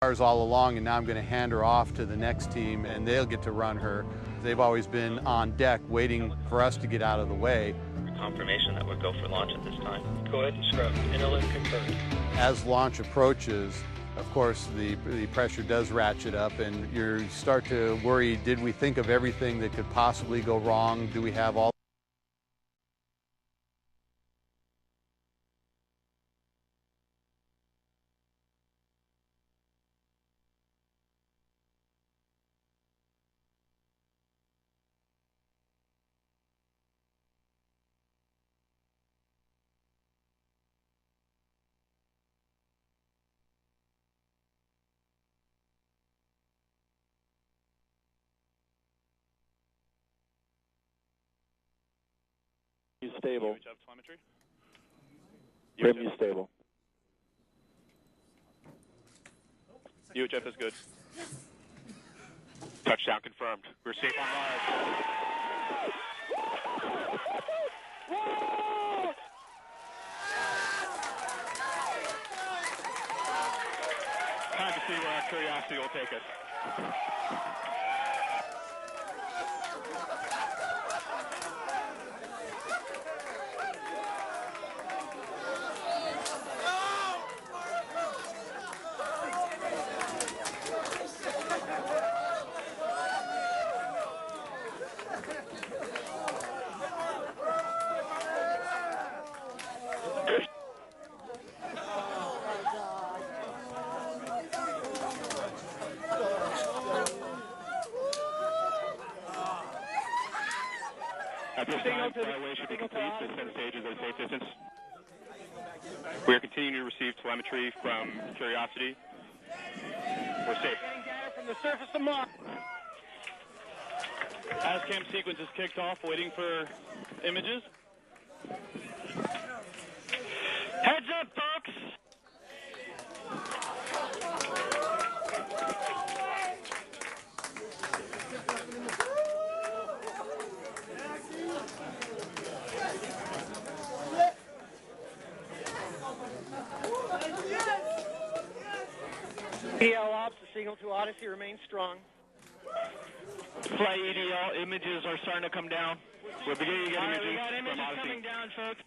cars all along, and now I'm going to hand her off to the next team and they'll get to run her. They've always been on deck waiting for us to get out of the way. Confirmation that we'll go for launch at this time. Go ahead and scrub. Inlet confirmed. As launch approaches, of course, the pressure does ratchet up and you start to worry, did we think of everything that could possibly go wrong? Do we have all stable. UHF telemetry. Brim stable. UHF is good. Touchdown confirmed. We're safe on Mars. Time to see where our curiosity will take us. At this time, flyaway should be complete. The descent stages at a safe distance. We are continuing to receive telemetry from Curiosity. We're safe. Getting data from the surface of Mars. ASCAM sequence is kicked off, waiting for images. Heads up, folks. EDL ops, the signal to Odyssey remains strong. Flight EDL images are starting to come down. We're beginning to get images We got from images Odyssey. coming down, folks.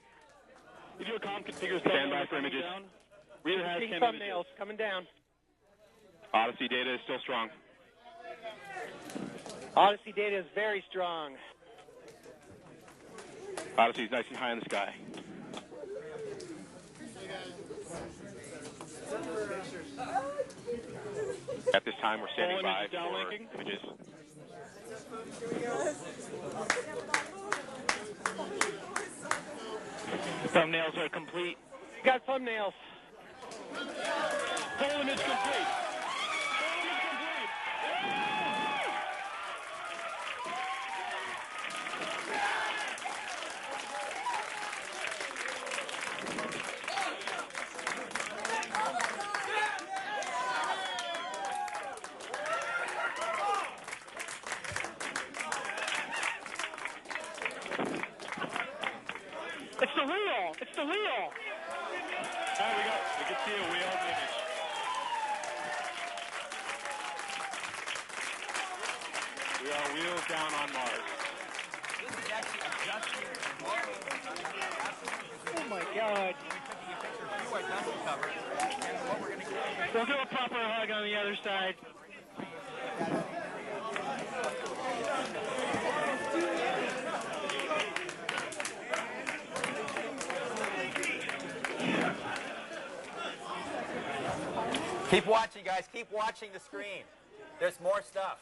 If your comm configures stand by for images. Reader has Seeing cam thumbnails coming down. Odyssey data is still strong. Odyssey data is very strong. Odyssey is nice and high in the sky. At this time, we're standing by for images. Thumbnails are complete. Got thumbnails. Full image complete. It's the wheel. It's the wheel. There we go. We can see a wheel image. We are wheels down on Mars. Oh my God. We'll do a proper hug on the other side. Keep watching, guys. Keep watching the screen. There's more stuff.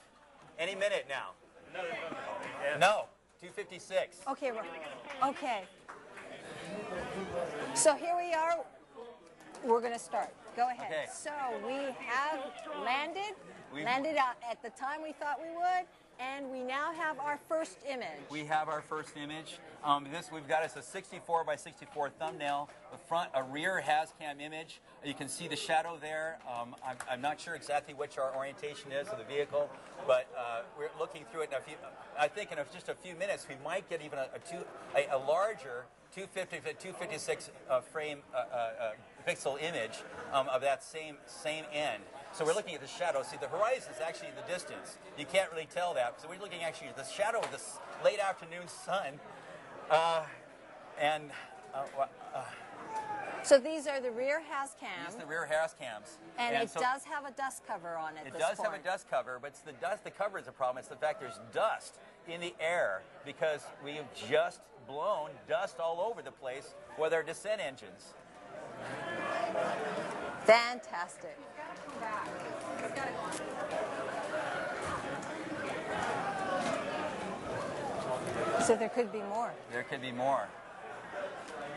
Any minute now. No, 256. Okay, okay. So here we are. We're going to start. Go ahead. Okay. So we have landed out at the time we thought we would, and we now have our first image. We have our first image. We've got us a 64 by 64 thumbnail. The front, a rear has-cam image. You can see the shadow there. I'm not sure exactly which our orientation is of the vehicle, but we're looking through it. Now, I think in just a few minutes we might get even a larger 256 frame pixel image of that same end. So we're looking at the shadow. See, the horizon is actually in the distance. You can't really tell that. So we're looking actually at the shadow of this late afternoon sun. So these are the rear has cams. These are the rear has cams. And it does have a dust cover on it. It does have a dust cover, but it's the cover is a problem. It's the fact there's dust in the air because we have just blown dust all over the place with our descent engines. Fantastic. So there could be more. There could be more.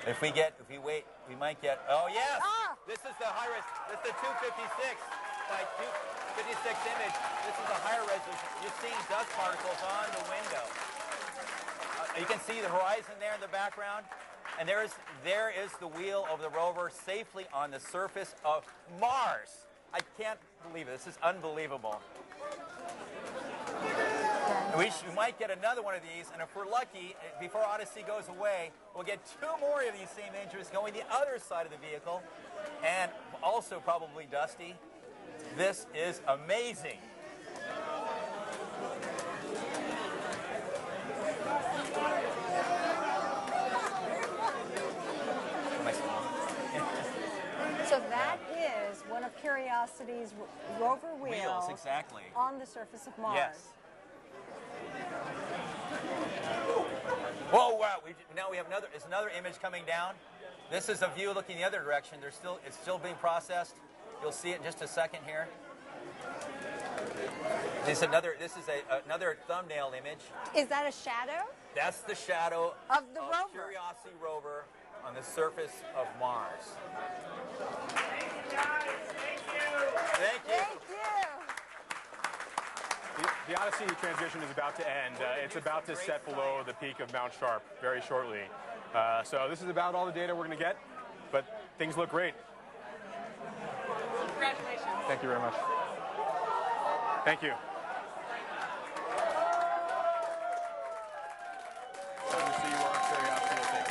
If we wait, we might get. Oh yes! Ah! This is the high res. This is the 256 by 256 image. This is a higher resolution. You're seeing dust particles on the window. You can see the horizon there in the background, and there is the wheel of the rover safely on the surface of Mars. I can't believe it. This is unbelievable. We might get another one of these, and if we're lucky, before Odyssey goes away, we'll get 2 more of these same engines going the other side of the vehicle, and also probably dusty. This is amazing. So that is one of Curiosity's rover wheels exactly. on the surface of Mars. Yes. Whoa! Wow! Now we have another image coming down. This is a view looking the other direction. It's still being processed. You'll see it in just a second here. This is another thumbnail image. Is that a shadow? That's the shadow of the rover. Curiosity rover on the surface of Mars. Thank you. Thank you. The Odyssey transition is about to end. It's about to set below the peak of Mount Sharp very shortly. So this is about all the data we're going to get, but things look great. Congratulations. Thank you very much. Thank you. Time to see you on Curiosity, I think.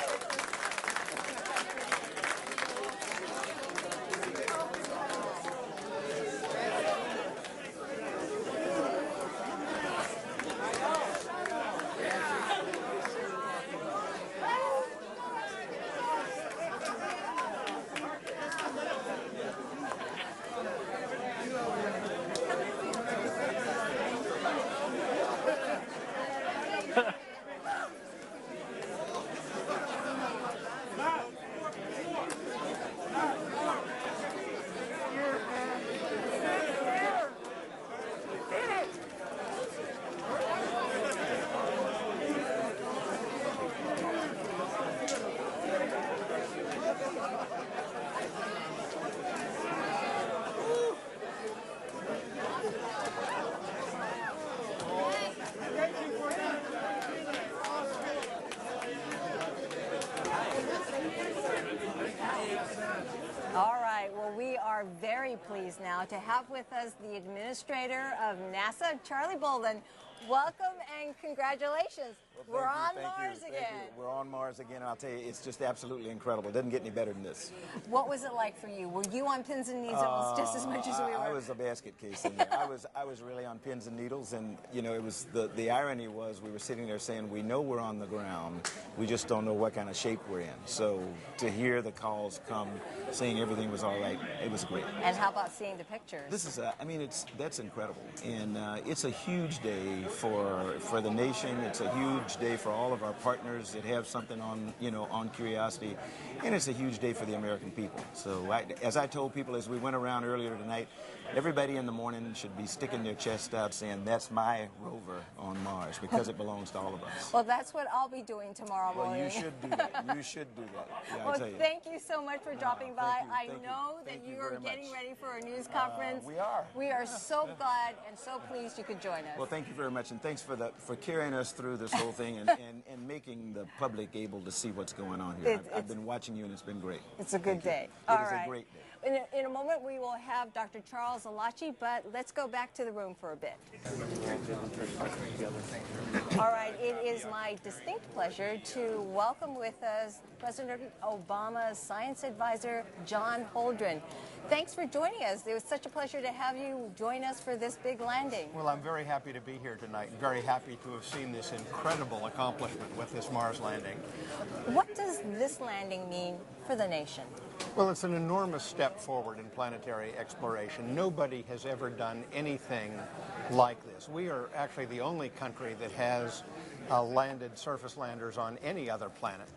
All right, well, we are very pleased now to have with us the administrator of NASA, Charlie Bolden. Welcome and congratulations. Well, We're on thank Mars you. again. We're on Mars again, and I'll tell you, it's just absolutely incredible. It doesn't get any better than this. What was it like for you? Were you on pins and needles just as much as we were? I was a basket case in there. I was really on pins and needles, and you know, it was the irony was we were sitting there saying we know we're on the ground, we just don't know what kind of shape we're in. So to hear the calls come, saying everything was all right, it was great. And how about seeing the pictures? This is, I mean, that's incredible, and it's a huge day for the nation. It's a huge day for all of our partners that have something on, you know, on Curiosity, and it's a huge day for the American people. So, as I told people as we went around earlier tonight, everybody in the morning should be sticking their chest out saying, "That's my rover on Mars," because it belongs to all of us. Well, that's what I'll be doing tomorrow morning. Well, you should do that. You should do that. Yeah, Well, I tell you. thank you so much for dropping by. Thank you, I know that thank you you are very getting much. ready for a news conference. We are. We are so glad and so pleased you could join us. Well, thank you very much, and thanks for carrying us through this whole thing and making the public able to see what's going on here. I've been watching you, and it's been great. It's a good day. It is a great day. In a moment, we will have Dr. Charles Alachi, but let's go back to the room for a bit. All right, it is my distinct pleasure to welcome with us President Obama's science advisor, John Holdren. Thanks for joining us. It was such a pleasure to have you join us for this big landing. Well, I'm very happy to be here tonight. Very happy to have seen this incredible accomplishment with this Mars landing. What does this landing mean for the nation? Well, it's an enormous step forward in planetary exploration. Nobody has ever done anything like this. We are actually the only country that has landed surface landers on any other planet.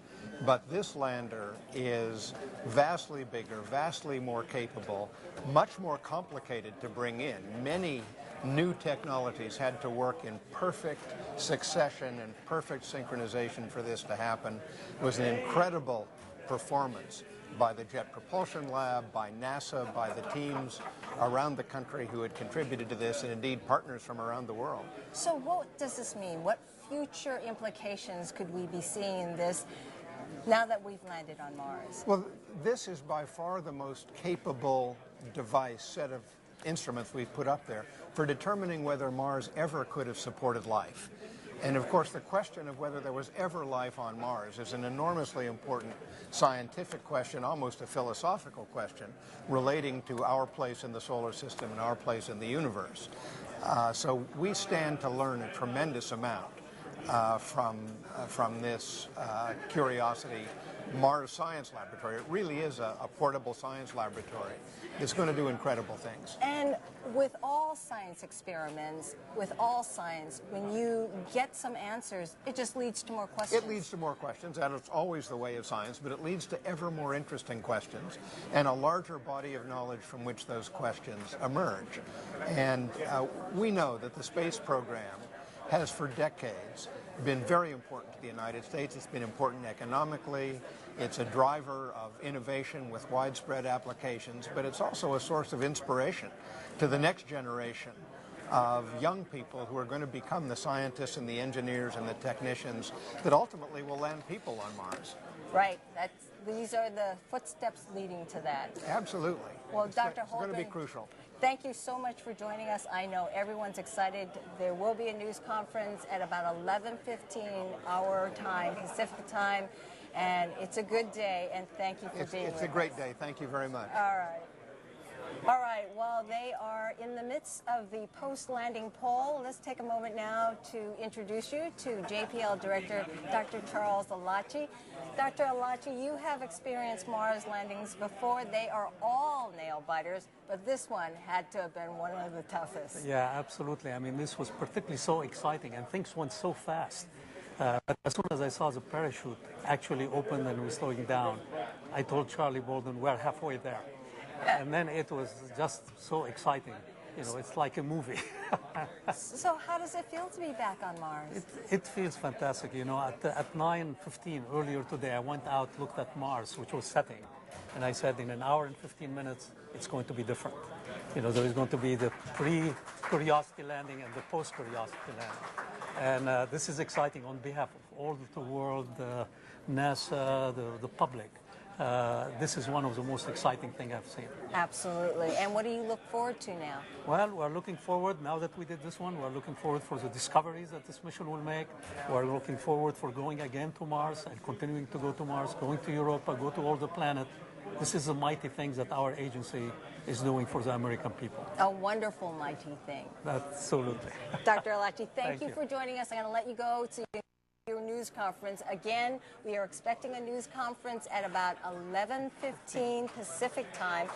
But this lander is vastly bigger, vastly more capable, much more complicated to bring in. Many new technologies had to work in perfect succession and perfect synchronization for this to happen. It was an incredible performance by the Jet Propulsion Lab, by NASA, by the teams around the country who had contributed to this, and indeed partners from around the world. So what does this mean? What future implications could we be seeing in this now that we've landed on Mars? Well, this is by far the most capable device, set of instruments we've put up there for determining whether Mars ever could have supported life. And of course, the question of whether there was ever life on Mars is an enormously important scientific question, almost a philosophical question, relating to our place in the solar system and our place in the universe. So we stand to learn a tremendous amount from this Curiosity Mars Science Laboratory. It really is a portable science laboratory. It's going to do incredible things. And with all science experiments, with all science, when you get some answers, it just leads to more questions. It leads to more questions, and it's always the way of science, but it leads to ever more interesting questions and a larger body of knowledge from which those questions emerge. And we know that the space program has for decades been very important to the United States. It's been important economically. It's a driver of innovation with widespread applications, but it's also a source of inspiration to the next generation of young people who are going to become the scientists and the engineers and the technicians that ultimately will land people on Mars. Right. These are the footsteps leading to that. Absolutely. Well, Dr. Holdren, it's going to be crucial. Thank you so much for joining us. I know everyone's excited. There will be a news conference at about 11:15 our time, Pacific time, and it's a good day, and thank you for being with us. It's a great day. Thank you very much. All right. All right, well, they are in the midst of the post-landing poll. Let's take a moment now to introduce you to JPL Director Dr. Charles Alachi. Dr. Alachi, you have experienced Mars landings before. They are all nail-biters, but this one had to have been one of the toughest. Yeah, absolutely. I mean, this was particularly so exciting, and things went so fast. But as soon as I saw the parachute actually opened and was slowing down, I told Charlie Bolden, we're halfway there. And then it was just so exciting. You know, it's like a movie. So how does it feel to be back on Mars? It feels fantastic. You know, at 9:15 earlier today, I went out, looked at Mars, which was setting. And I said, in an hour and 15 minutes, it's going to be different. You know, there is going to be the pre-Curiosity landing and the post-Curiosity landing. And this is exciting on behalf of all the world, NASA, the public. This is one of the most exciting things I've seen. Absolutely. And what do you look forward to now? Well, we're looking forward, now that we did this one, we're looking forward for the discoveries that this mission will make. We're looking forward for going again to Mars and continuing to go to Mars, going to Europa, go to all the planet. This is the mighty things that our agency is doing for the American people. A wonderful, mighty thing. Absolutely. Dr. Alachi, thank you for joining us. I'm going to let you go to your news conference. Again, we are expecting a news conference at about 11:15 Pacific time.